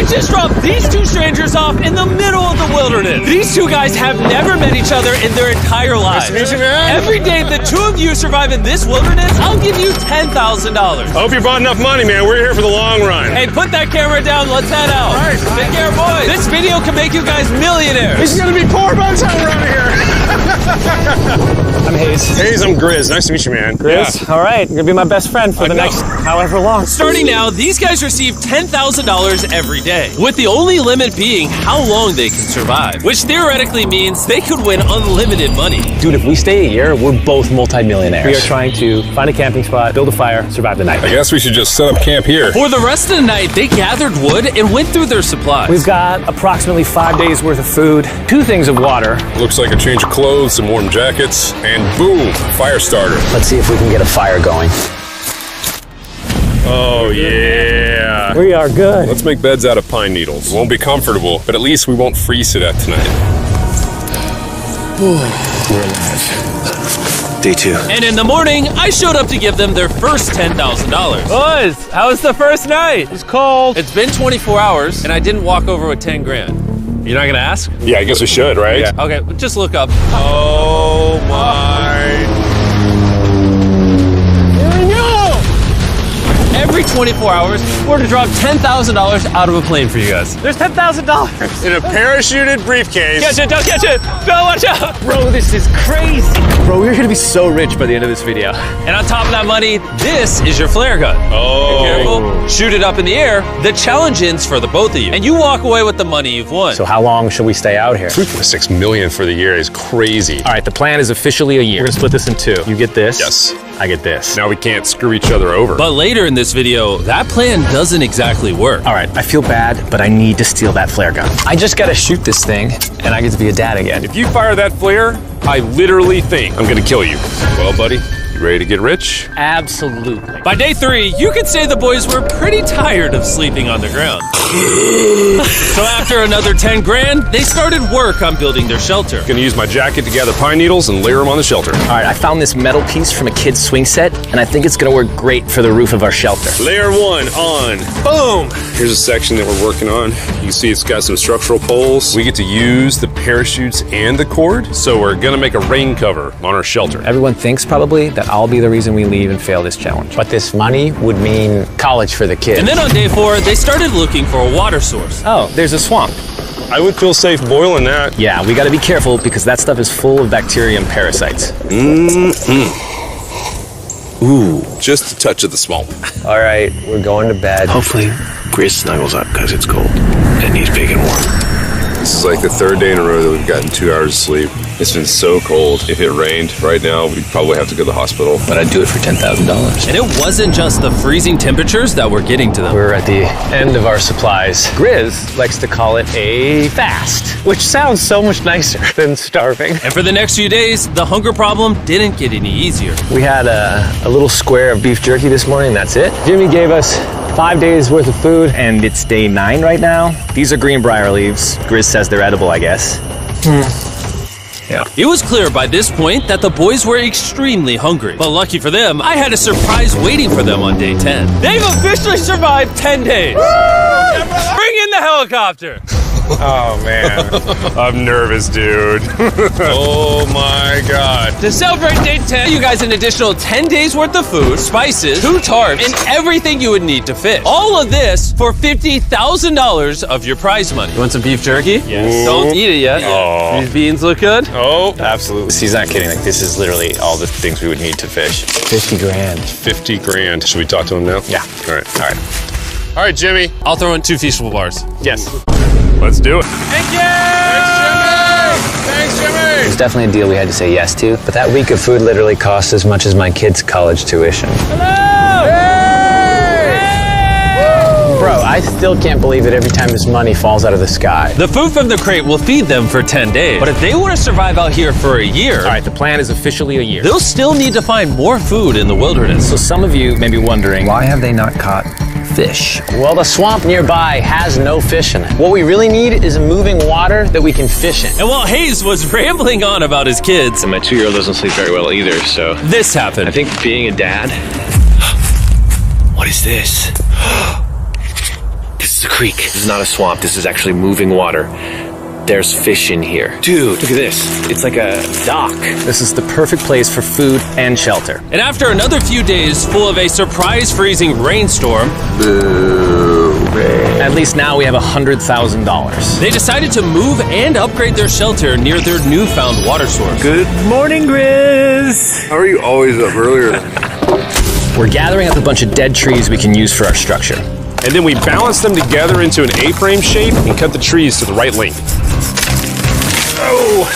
just dropped these two strangers off in the middle of the wilderness. These two guys have never met each other in their entire lives. Nice to meet you, man. Every day the two of you survive in this wilderness, I'll give you $10,000. I hope you brought enough money, man. We're here for the long run. Hey, put that camera down. Let's head out. All right. Take care, boys. This video can make you guys millionaires. He's gonna be poor by the time we're out of here. I'm Hayes. Hayes, I'm Grizz. Nice to meet you, man. Grizz? Yeah. All right, you're gonna be my best friend for the next however long. Starting now, these guys receive $10,000 every day, with the only limit being how long they can survive, which theoretically means they could win unlimited money. Dude, if we stay a year, we're both multi-millionaires. We are trying to find a camping spot, build a fire, survive the night. I guess we should just set up camp here. For the rest of the night, they gathered wood and went through their supplies. We've got approximately 5 days worth of food, 2 things of water. Looks like a change of clothes, some warm jackets, and boom, fire starter. Let's see if we can get a fire going. Oh, yeah. We are good. Let's make beds out of pine needles. It won't be comfortable, but at least we won't freeze to death tonight. We're alive. Day 2. And in the morning, I showed up to give them their first $10,000. Boys, how was the first night? It's cold. It's been 24 hours, and I didn't walk over with 10 grand. You're not gonna ask? Yeah, I guess we should, right? Yeah. Okay, just look up. Oh, my. Every 24 hours, we're to drop $10,000 out of a plane for you guys. There's $10,000. In a parachuted briefcase. Catch it, don't catch it. No, watch out. Bro, this is crazy. Bro, we're gonna be so rich by the end of this video. And on top of that money, this is your flare gun. Oh. Be careful, shoot it up in the air. The challenge ends for the both of you. And you walk away with the money you've won. So how long should we stay out here? $3.6 million for the year is crazy. All right, the plan is officially a year. We're gonna split this in 2. You get this. Yes. I get this. Now we can't screw each other over. But later in this video, that plan doesn't exactly work. All right, I feel bad, but I need to steal that flare gun. I just gotta shoot this thing, and I get to be a dad again. If you fire that flare, I literally think I'm gonna kill you. Well, buddy, you ready to get rich? Absolutely. By day 3, you could say the boys were pretty tired of sleeping on the ground. So after another 10 grand, they started work on building their shelter. Gonna use my jacket to gather pine needles and layer them on the shelter. All right, I found this metal piece from a kid's swing set, and I think it's gonna work great for the roof of our shelter. Layer 1 on. Boom! Here's a section that we're working on. You can see it's got some structural poles. We get to use the parachutes and the cord, so we're gonna make a rain cover on our shelter. Everyone thinks probably that I'll be the reason we leave and fail this challenge. But this money would mean college for the kids. And then on day 4, they started looking for a water source. Oh, there's a swamp. I would feel safe boiling that. Yeah, we gotta be careful because that stuff is full of bacteria and parasites. Ooh, just a touch of the swamp. All right, we're going to bed. Hopefully, Grizz snuggles up because it's cold and he's big and warm. This is like the 3rd day in a row that we've gotten 2 hours of sleep. It's been so cold. If it rained right now, we'd probably have to go to the hospital. But I'd do it for $10,000. And it wasn't just the freezing temperatures that were getting to them. We're at the end of our supplies. Grizz likes to call it a fast, which sounds so much nicer than starving. And for the next few days, the hunger problem didn't get any easier. We had a little square of beef jerky this morning, that's it. Jimmy gave us 5 days worth of food, and it's day 9 right now. These are greenbrier leaves. Grizz says they're edible, I guess. Yeah. It was clear by this point that the boys were extremely hungry. But lucky for them, I had a surprise waiting for them on day 10. They've officially survived 10 days. Bring in the helicopter. Oh, man. I'm nervous, dude. Oh, my God. To celebrate day 10, you guys an additional 10 days worth of food, spices, 2 tarps, and everything you would need to fish. All of this for $50,000 of your prize money. You want some beef jerky? Yes. Don't eat it yet. Oh. These beans look good. Oh, absolutely. He's not kidding, like this is literally all the things we would need to fish. 50 grand. 50 grand. Should we talk to him now? Yeah. All right. All right, Jimmy. I'll throw in 2 Feastable bars. Yes. Let's do it. Thank you! Thanks, Jimmy! It was definitely a deal we had to say yes to, but that week of food literally cost as much as my kids' college tuition. Bro, I still can't believe it every time this money falls out of the sky. The food from the crate will feed them for 10 days. But if they want to survive out here for a year, All right, the plan is officially a year. they'll still need to find more food in the wilderness. So some of you may be wondering, Why have they not caught fish? Well, the swamp nearby has no fish in it. What we really need is moving water that we can fish in. And while Hayes was rambling on about his kids, And my 2-year-old doesn't sleep very well either, so this happened. I think being a dad. What is this? This That's the creek. This is not a swamp. This is actually moving water. There's fish in here. Dude, look at this. It's like a dock. This is the perfect place for food and shelter. And after another few days full of a surprise freezing rainstorm, At least now we have $100,000. they decided to move and upgrade their shelter near their newfound water source. Good morning, Grizz. How are you always up earlier? We're gathering up a bunch of dead trees we can use for our structure. And then we balance them together into an A-frame shape and cut the trees to the right length. Oh!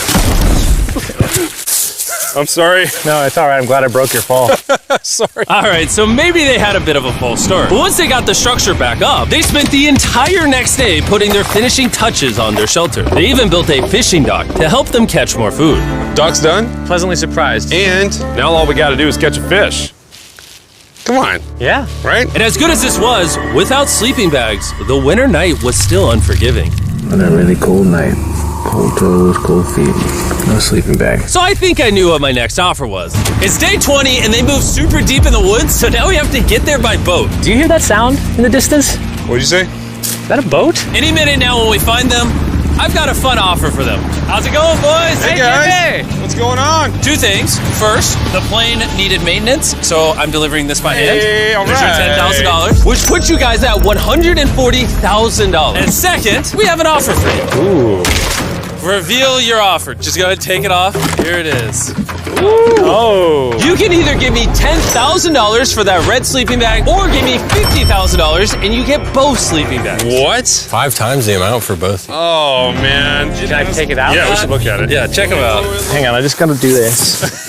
I'm sorry. No, it's all right. I'm glad I broke your fall. Sorry. All right, so maybe they had a bit of a false start. But once they got the structure back up, they spent the entire next day putting their finishing touches on their shelter. They even built a fishing dock to help them catch more food. Dock's done, Pleasantly surprised. and now all we gotta do is catch a fish. Come on, Yeah. right? And as good as this was, without sleeping bags, the winter night was still unforgiving. On a really cold night. Cold toes, cold feet. No sleeping bag. So I think I knew what my next offer was. It's day 20 and they moved super deep in the woods, so now we have to get there by boat. Do you hear that sound in the distance? What'd you say? Is that a boat? Any minute now when we find them, I've got a fun offer for them. How's it going, boys? Hey guys, what's going on? Two things. First, the plane needed maintenance, so I'm delivering this by hand. Hey, all There's your right. $10,000, which puts you guys at $140,000. And second, we have an offer for you. Ooh. Reveal your offer. Just go ahead and take it off. Here it is. Oh. You can either give me $10,000 for that red sleeping bag, or give me $50,000 and you get both sleeping bags. What? 5 times the amount for both. Oh man. Can I take it out? Yeah, we should look at it. Yeah, check them out. Hang on, I just gotta do this.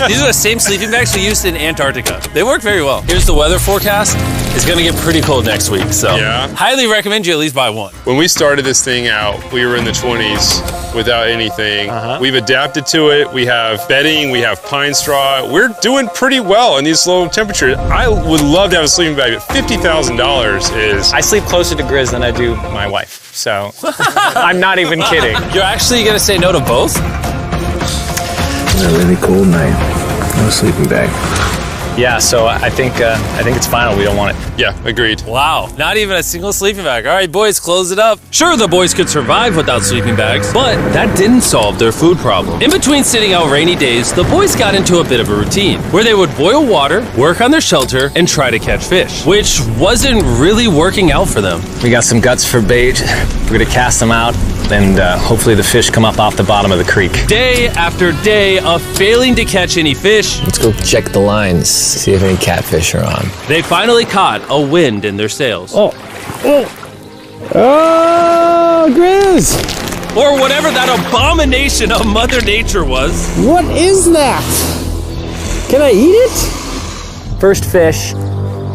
These are the same sleeping bags we used in Antarctica. They work very well. Here's the weather forecast. It's gonna get pretty cold next week, so Yeah. highly recommend you at least buy one. When we started this thing out, we were in the 20s without anything. We've adapted to it. We have bedding, we have pine straw. We're doing pretty well in these low temperatures. I would love to have a sleeping bag, but $50,000 is... I sleep closer to Grizz than I do my wife, so I'm not even kidding. You're actually gonna say no to both? On a really cold night. No sleeping bag. Yeah, so I think it's final. We don't want it. Yeah, agreed. Wow, not even a single sleeping bag. All right, boys, close it up. Sure, the boys could survive without sleeping bags, but that didn't solve their food problem. In between sitting out rainy days, the boys got into a bit of a routine where they would boil water, work on their shelter, and try to catch fish, which wasn't really working out for them. We got some guts for bait. We're gonna cast them out, and hopefully the fish come up off the bottom of the creek. Day after day of failing to catch any fish, Let's go check the lines, see if any catfish are on. they finally caught a wind in their sails. Oh, Grizz! Or whatever that abomination of Mother Nature was. What is that? Can I eat it? First fish,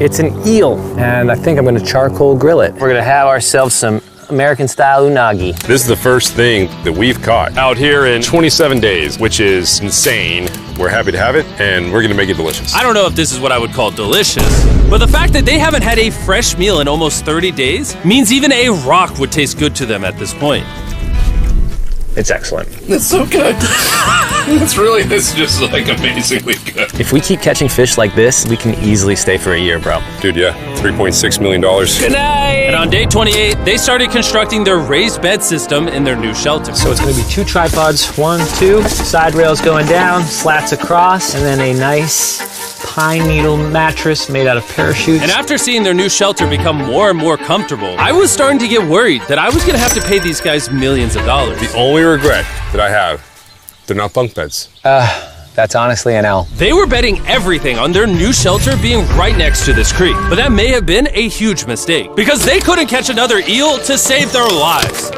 it's an eel, and I think I'm gonna charcoal grill it. We're gonna have ourselves some American-style unagi. This is the first thing that we've caught out here in 27 days, which is insane. We're happy to have it, and we're gonna make it delicious. I don't know if this is what I would call delicious, but the fact that they haven't had a fresh meal in almost 30 days means even a rock would taste good to them at this point. It's excellent. It's so good. It's just like amazingly good. If we keep catching fish like this, we can easily stay for a year, bro. Dude, yeah, $3.6 million. Good night! And on day 28, they started constructing their raised bed system in their new shelter. So it's going to be 2 tripods, 1, 2, side rails going down, slats across, and then a nice pine needle mattress made out of parachutes. And after seeing their new shelter become more and more comfortable, I was starting to get worried that I was gonna have to pay these guys millions of dollars. The only regret that I have, they're not bunk beds. That's honestly an L. They were betting everything on their new shelter being right next to this creek, but that may have been a huge mistake because they couldn't catch another eel to save their lives.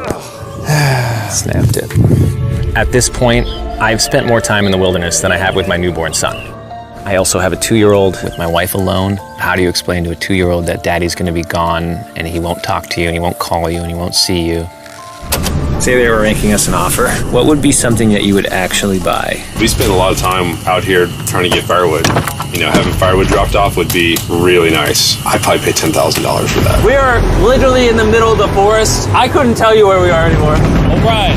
Snapped it. At this point, I've spent more time in the wilderness than I have with my newborn son. I also have a 2-year-old with my wife alone. How do you explain to a 2-year-old that daddy's gonna be gone and he won't talk to you and he won't call you and he won't see you? Say they were making us an offer. What would be something that you would actually buy? We spend a lot of time out here trying to get firewood. You know, having firewood dropped off would be really nice. I'd probably pay $10,000 for that. We are literally in the middle of the forest. I couldn't tell you where we are anymore. O'Brien,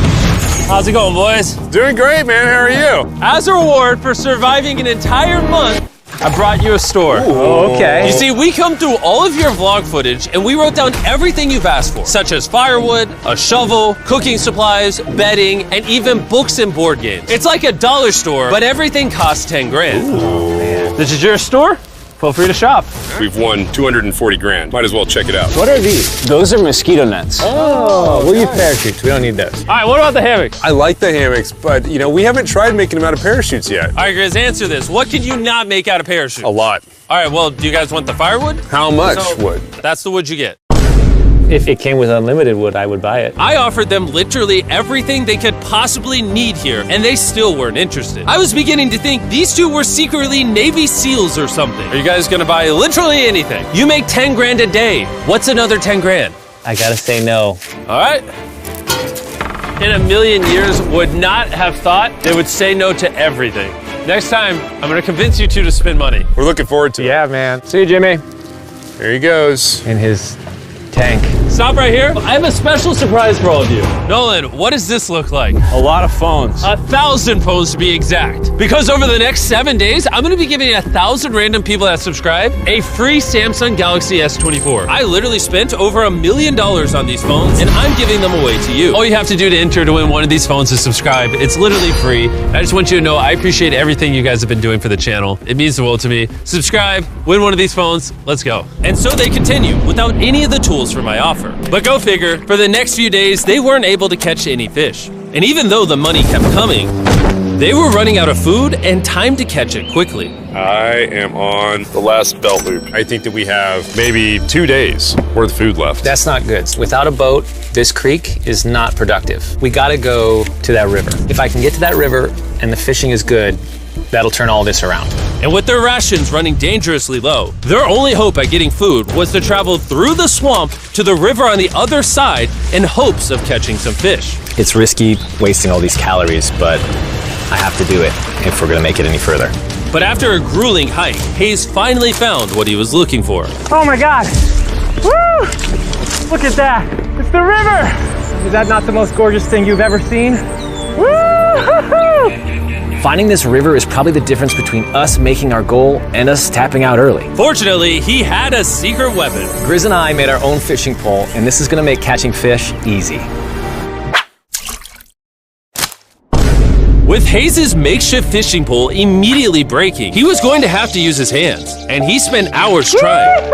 how's it going, boys? Doing great, man. How are you? As a reward for surviving an entire month I brought you a store. Oh, okay. You see, we come through all of your vlog footage and we wrote down everything you've asked for, such as firewood, a shovel, cooking supplies, bedding, and even books and board games. It's like a dollar store, but everything costs 10 grand. Oh, man. This is your store? Feel free to shop. We've won 240 grand. Might as well check it out. What are these? Those are mosquito nets. Oh, we'll use parachutes. We don't need those. All right, what about the hammocks? I like the hammocks, but you know, we haven't tried making them out of parachutes yet. All right, Grizz, answer this. What can you not make out of parachutes? A lot. All right, well, do you guys want the firewood? How much wood? That's the wood you get. If it came with unlimited wood, I would buy it. I offered them literally everything they could possibly need here, and they still weren't interested. I was beginning to think these two were secretly Navy SEALs or something. Are you guys gonna buy literally anything? You make 10 grand a day. What's another 10 grand? I gotta say no. All right. In a million years, would not have thought they would say no to everything. Next time, I'm gonna convince you two to spend money. We're looking forward to it. Yeah, man. See you, Jimmy. There he goes. In his tank. Stop right here. I have a special surprise for all of you. Nolan, what does this look like? A lot of phones. 1,000 phones to be exact. Because over the next 7 days, I'm gonna be giving 1,000 random people that subscribe a free Samsung Galaxy S24. I literally spent over $1 million on these phones, and I'm giving them away to you. All you have to do to enter to win one of these phones is subscribe. It's literally free. I just want you to know I appreciate everything you guys have been doing for the channel. It means the world to me. Subscribe, win one of these phones, let's go. And so they continue without any of the tools for my offer. But go figure, for the next few days, they weren't able to catch any fish. And even though the money kept coming, they were running out of food and time to catch it quickly. I am on the last belt loop. I think that we have maybe 2 days worth of food left. That's not good. Without a boat, this creek is not productive. We gotta go to that river. If I can get to that river and the fishing is good, that'll turn all this around. And with their rations running dangerously low, their only hope at getting food was to travel through the swamp to the river on the other side in hopes of catching some fish. It's risky wasting all these calories, but I have to do it if we're gonna make it any further. But after a grueling hike, Hayes finally found what he was looking for. Oh my God! Woo! Look at that! It's the river! Is that not the most gorgeous thing you've ever seen? Woo! Finding this river is probably the difference between us making our goal and us tapping out early. Fortunately, he had a secret weapon. Grizz and I made our own fishing pole, and this is gonna make catching fish easy. With Hayes' makeshift fishing pole immediately breaking, he was going to have to use his hands, and he spent hours trying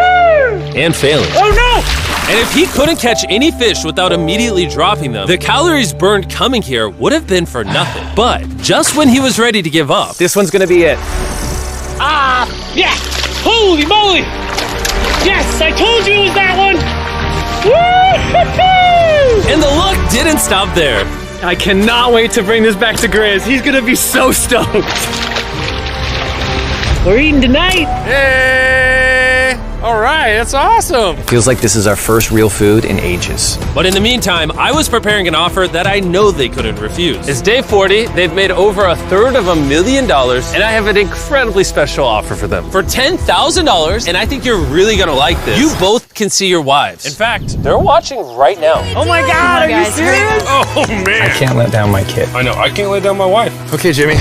and failing. Oh no! And if he couldn't catch any fish without immediately dropping them, the calories burned coming here would have been for nothing. But just when he was ready to give up, This one's gonna be it. yeah! Holy moly! Yes, I told you it was that one! Woo-hoo-hoo! And the luck didn't stop there. I cannot wait to bring this back to Grizz. He's gonna be so stoked. We're eating tonight. Hey! All right, that's awesome. Feels like this is our first real food in ages. But in the meantime, I was preparing an offer that I know they couldn't refuse. It's day 40, they've made over $250,000, and I have an incredibly special offer for them. For $10,000, and I think you're really gonna like this, you both can see your wives. In fact, they're watching right now. Oh my God, are you serious? Oh man. I can't let down my kid. I know, I can't let down my wife. Okay, Jimmy.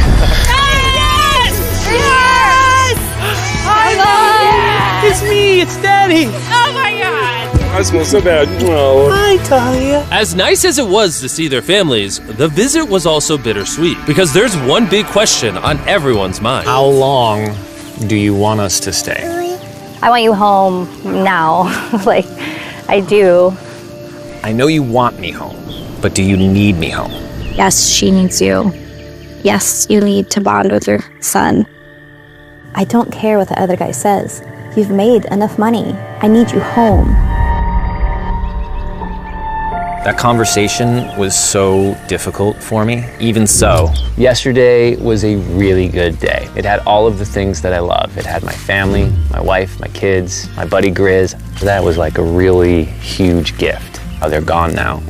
It's me, it's Daddy. Oh my God! I smell so bad. Oh. Hi, Talia. As nice as it was to see their families, the visit was also bittersweet, because there's one big question on everyone's mind. How long do you want us to stay? I want you home now. Like, I do. I know you want me home, but do you need me home? Yes, she needs you. Yes, you need to bond with your son. I don't care what the other guy says. You've made enough money. I need you home. That conversation was so difficult for me. Even so, yesterday was a really good day. It had all of the things that I love. It had my family, my wife, my kids, my buddy Grizz. That was like a really huge gift. Oh, they're gone now.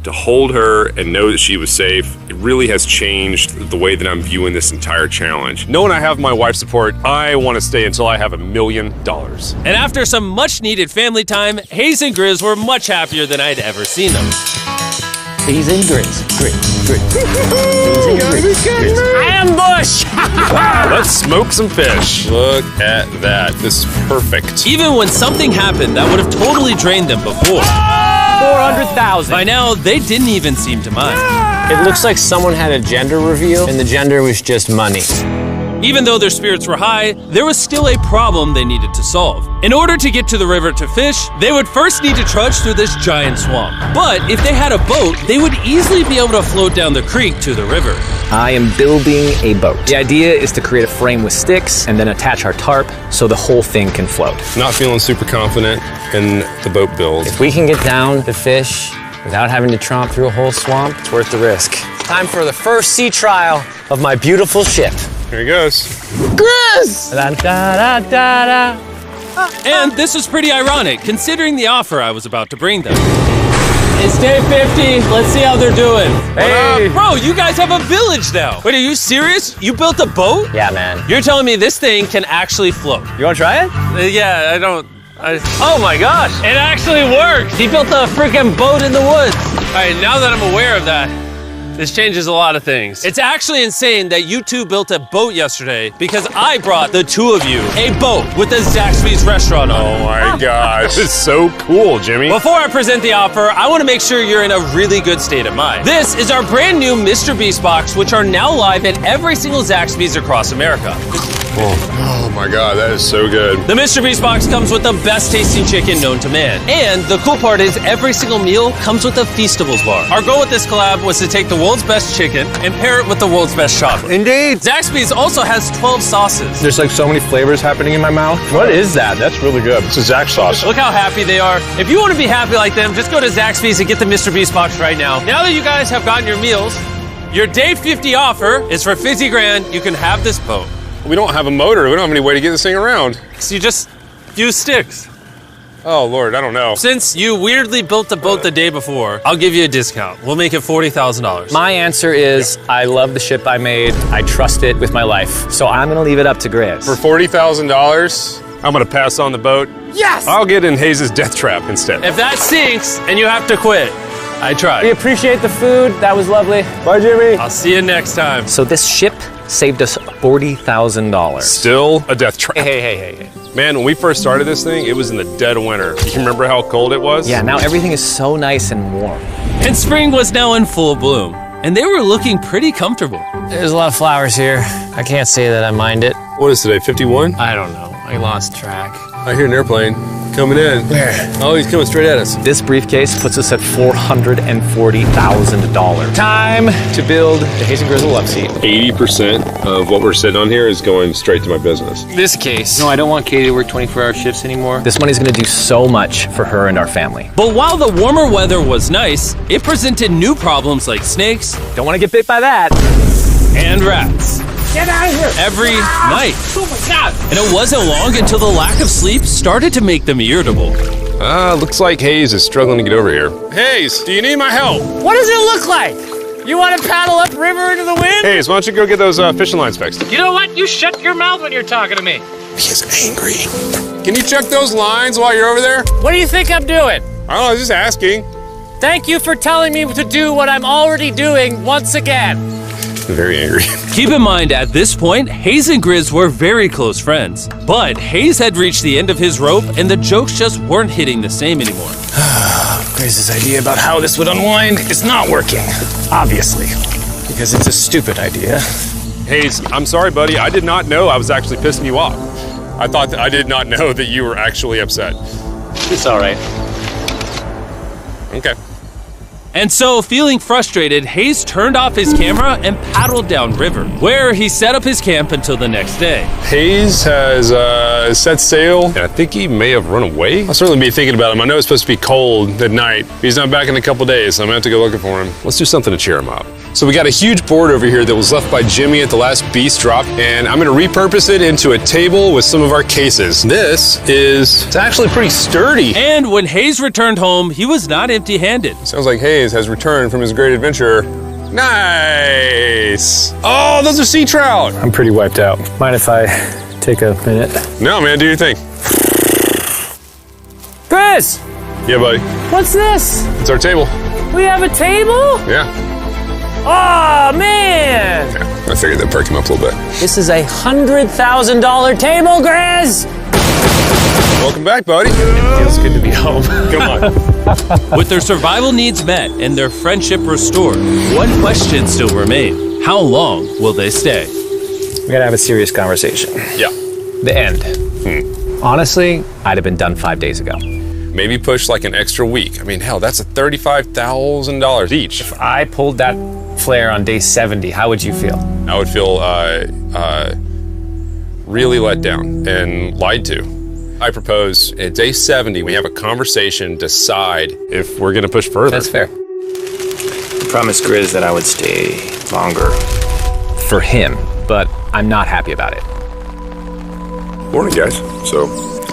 To hold her and know that she was safe, it really has changed the way that I'm viewing this entire challenge. Knowing I have my wife's support, I want to stay until I have $1 million. And after some much needed family time, Hayes and Grizz were much happier than I'd ever seen them. He's in Grizz. Ambush! Let's smoke some fish. Look at that. This is perfect. Even when something happened that would have totally drained them before, 400,000. by now they didn't even seem to mind. It looks like someone had a gender reveal, and the gender was just money. Even though their spirits were high, there was still a problem they needed to solve. In order to get to the river to fish, they would first need to trudge through this giant swamp. But if they had a boat, they would easily be able to float down the creek to the river. I am building a boat. The idea is to create a frame with sticks and then attach our tarp so the whole thing can float. Not feeling super confident in the boat build. If we can get down to fish without having to tromp through a whole swamp, it's worth the risk. Time for the first sea trial of my beautiful ship. Here he goes. Grizz! And this was pretty ironic, considering the offer I was about to bring them. It's day 50. Let's see how they're doing. Hey! Bro, you guys have a village now. Wait, are you serious? You built a boat? Yeah, man. You're telling me this thing can actually float? You wanna try it? Yeah, I don't... Oh my gosh, it actually works. He built a freaking boat in the woods. All right, now that I'm aware of that, this changes a lot of things. It's actually insane that you two built a boat yesterday because I brought the two of you a boat with a Zaxby's restaurant on it. Oh my gosh, this is so cool, Jimmy. Before I present the offer, I want to make sure you're in a really good state of mind. This is our brand new MrBeast box, which are now live at every single Zaxby's across America. Oh my god, that is so good. The MrBeast box comes with the best tasting chicken known to man. And the cool part is every single meal comes with a Feastables bar. Our goal with this collab was to take the world's best chicken and pair it with the world's best chocolate. Indeed. Zaxby's also has 12 sauces. There's like so many flavors happening in my mouth. What is that? That's really good. It's a Zax sauce. Look how happy they are. If you want to be happy like them, just go to Zaxby's and get the MrBeast box right now. Now that you guys have gotten your meals, your day 50 offer is for $50 grand. You can have this boat. We don't have a motor. We don't have any way to get this thing around. So you just use sticks. Oh, Lord, I don't know. Since you weirdly built the boat the day before, I'll give you a discount. We'll make it $40,000. My answer is I love the ship I made. I trust it with my life. So I'm gonna leave it up to Grizz. For $40,000, I'm gonna pass on the boat. Yes! I'll get in Hayes' death trap instead. If that sinks and you have to quit, I We tried. appreciate the food. That was lovely. Bye, Jimmy. I'll see you next time. So this ship saved us $40,000. Still a death trap. Hey. Man, when we first started this thing, it was in the dead of winter. You remember how cold it was? Yeah, now everything is so nice and warm. And spring was now in full bloom, and they were looking pretty comfortable. There's a lot of flowers here. I can't say that I mind it. What is today, 51? I don't know. I lost track. I hear an airplane coming in. Where? Oh, he's coming straight at us. This briefcase puts us at $440,000. Time to build the Hayes and Grizzle love seat. 80% of what we're sitting on here is going straight to my business. This case. No, I don't want Katie to work 24-hour shifts anymore. This money's gonna do so much for her and our family. But while the warmer weather was nice, it presented new problems like snakes Don't wanna get bit by that. and rats. Get out of here. Every night. Oh my God. And it wasn't long until the lack of sleep started to make them irritable. Looks like Hayes is struggling to get over here. Hayes, do you need my help? What does it look like? You want to paddle upriver into the wind? Hayes, why don't you go get those fishing lines fixed? You know what? You shut your mouth when you're talking to me. He is angry. Can you check those lines while you're over there? What do you think I'm doing? I don't know, I was just asking. Thank you for telling me to do what I'm already doing once again. Very angry. Keep in mind, at this point, Hayes and Grizz were very close friends. But Hayes had reached the end of his rope, and the jokes just weren't hitting the same anymore. Griz's idea about how this would unwind is not working. Obviously. Because it's a stupid idea. Hayes, I'm sorry, buddy. I did not know I was actually pissing you off. I did not know that you were actually upset. It's all right. Okay. And so, feeling frustrated, Hayes turned off his camera and paddled downriver, where he set up his camp until the next day. Hayes has set sail, and I think he may have run away. I'll certainly be thinking about him. I know it's supposed to be cold at night. He's not back in a couple days, so I'm gonna have to go looking for him. Let's do something to cheer him up. So we got a huge board over here that was left by Jimmy at the last Beast drop, and I'm gonna repurpose it into a table with some of our cases. It's actually pretty sturdy. And when Hayes returned home, he was not empty-handed. Sounds like Hayes has returned from his great adventure. Nice! Oh, those are sea trout! I'm pretty wiped out. Mind if I take a minute? No, man, do your thing. Chris, Yeah, buddy. what's this? It's our table. We have a table? Yeah. Oh, man! I figured that'd perk him up a little bit. This is a $100,000 table, Grizz! Welcome back, buddy. It feels good to be home. Come on. With their survival needs met and their friendship restored, one question still remains. How long will they stay? We gotta have a serious conversation. Yeah. The end. Honestly, I'd have been done 5 days ago. Maybe push like an extra week. I mean, hell, that's $35,000 each. If I pulled that flare on day 70, how would you feel? I would feel really let down and lied to. I propose at day 70, we have a conversation, decide if we're gonna push further. That's fair. I promised Grizz that I would stay longer. For him, but I'm not happy about it. Morning, guys. So,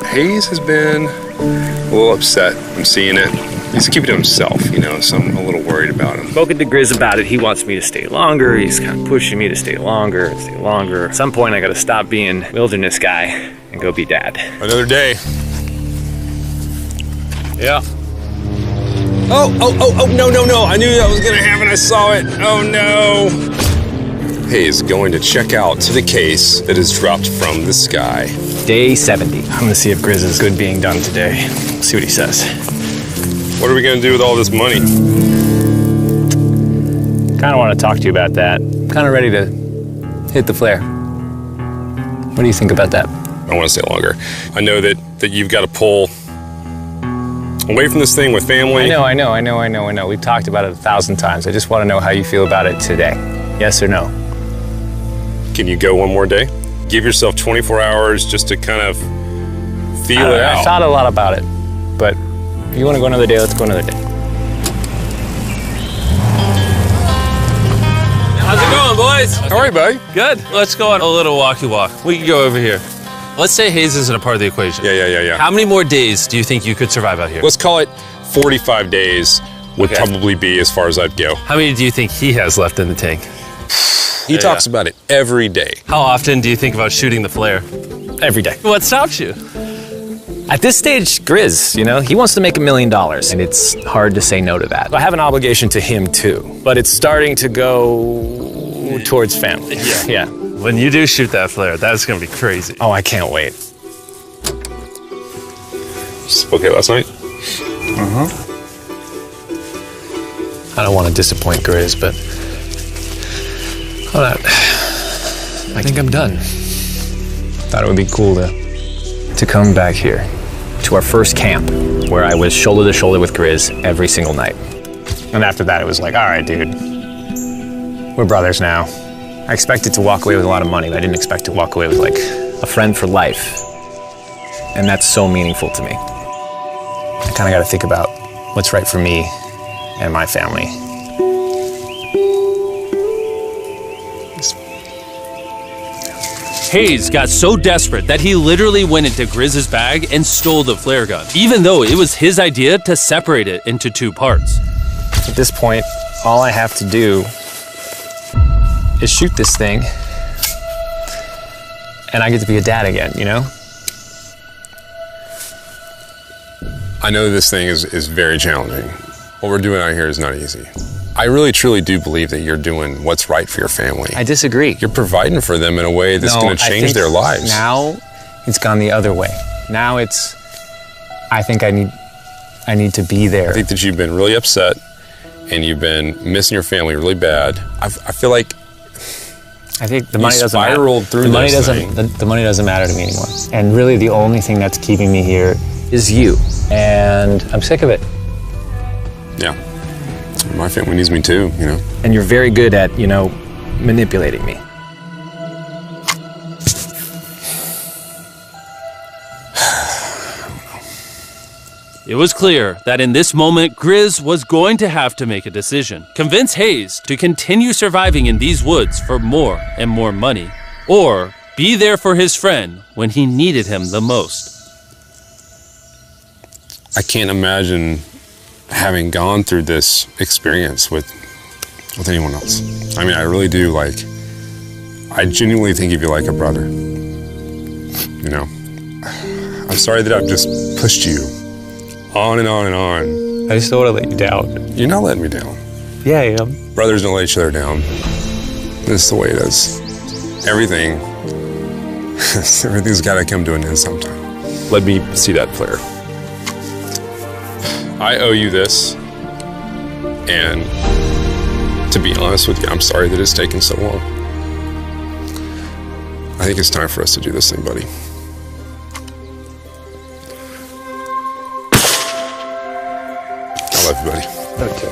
Hayes has been a little upset. I'm seeing it. He's keeping to himself, you know, so I'm a little worried about him. Spoken to Grizz about it. He wants me to stay longer. He's kind of pushing me to stay longer. At some point, I gotta stop being wilderness guy and go be dad. Another day. Yeah. Oh, no. I knew that was gonna happen. I saw it. Oh, no. Hayes going to check out to the case that is dropped from the sky. Day 70. I'm gonna see if Grizz is good being done today. See what he says. What are we gonna do with all this money? Kinda wanna talk to you about that. Kinda ready to hit the flare. What do you think about that? I want to stay longer. I know that you've got to pull away from this thing with family. I know. We've talked about it 1,000 times. I just want to know how you feel about it today. Yes or no? Can you go one more day? Give yourself 24 hours just to kind of feel it out. I thought a lot about it, but if you want to go another day, let's go another day. How's it going, boys? How are you, buddy? Good. Let's go on a little walkie walk. We can go over here. Let's say Hayes isn't a part of the equation. Yeah. How many more days do you think you could survive out here? Let's call it 45 days would probably be as far as I'd go. How many do you think he has left in the tank? He talks about it every day. How often do you think about shooting the flare? Every day. What stops you? At this stage, Grizz, you know, he wants to make $1 million, and it's hard to say no to that. I have an obligation to him too, but it's starting to go towards family. Yeah. When you do shoot that flare, that's gonna be crazy. Oh, I can't wait. Okay, last night? I don't want to disappoint Grizz, but I think I'm done. Thought it would be cool to come back here to our first camp where I was shoulder to shoulder with Grizz every single night. And after that, it was like, all right, dude, we're brothers now. I expected to walk away with a lot of money, but I didn't expect to walk away with like a friend for life. And that's so meaningful to me. I kind of got to think about what's right for me and my family. Hayes got so desperate that he literally went into Grizz's bag and stole the flare gun, even though it was his idea to separate it into 2 parts. At this point, all I have to do is shoot this thing, and I get to be a dad again, you know? I know this thing is very challenging. What we're doing out here is not easy. I really, truly do believe that you're doing what's right for your family. I disagree. You're providing for them in a way that's going to change their lives. Now, it's gone the other way. Now I think I need to be there. I think that you've been really upset, and you've been missing your family really bad. I feel like I think the money doesn't matter. Spiraled through the money this doesn't. thing. The money doesn't matter to me anymore. And really, the only thing that's keeping me here is you. And I'm sick of it. Yeah. My family needs me too, you know. And you're very good at, you know, manipulating me. It was clear that in this moment, Grizz was going to have to make a decision. Convince Hayes to continue surviving in these woods for more and more money, or be there for his friend when he needed him the most. I can't imagine having gone through this experience with anyone else. I mean, I really do, I genuinely think of you like a brother. You know, I'm sorry that I've just pushed you on and on and on I just don't want to let you down. You're not letting me down. Yeah, I am. Brothers don't let each other down. This is the way it is. Everything's got to come to an end sometime. Let me see that flare. I owe you this, and to be honest with you, I'm sorry that it's taken so long. I think it's time for us to do this thing, buddy. I love you, buddy. Okay.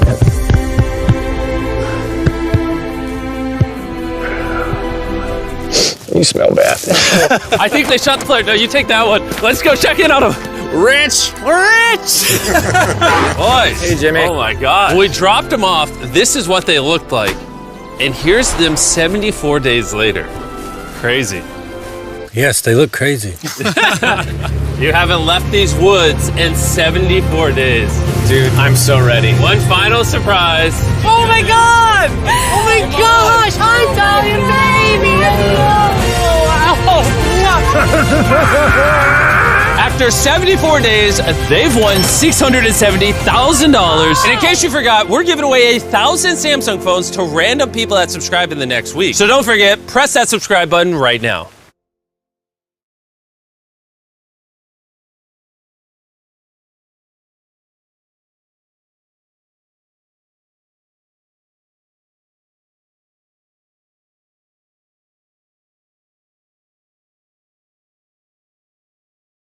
You smell bad. I think they shot the flare. No, you take that one. Let's go check in on them. Rich! Boys. Hey, Jimmy. Oh my God. When we dropped them off, this is what they looked like. And here's them 74 days later. Crazy. Yes, they look crazy. You haven't left these woods in 74 days. Dude, I'm so ready. One final surprise. Oh my God! Oh my gosh! Hi, Italian baby! After 74 days, they've won $670,000. And in case you forgot, we're giving away 1,000 Samsung phones to random people that subscribe in the next week. So don't forget, press that subscribe button right now.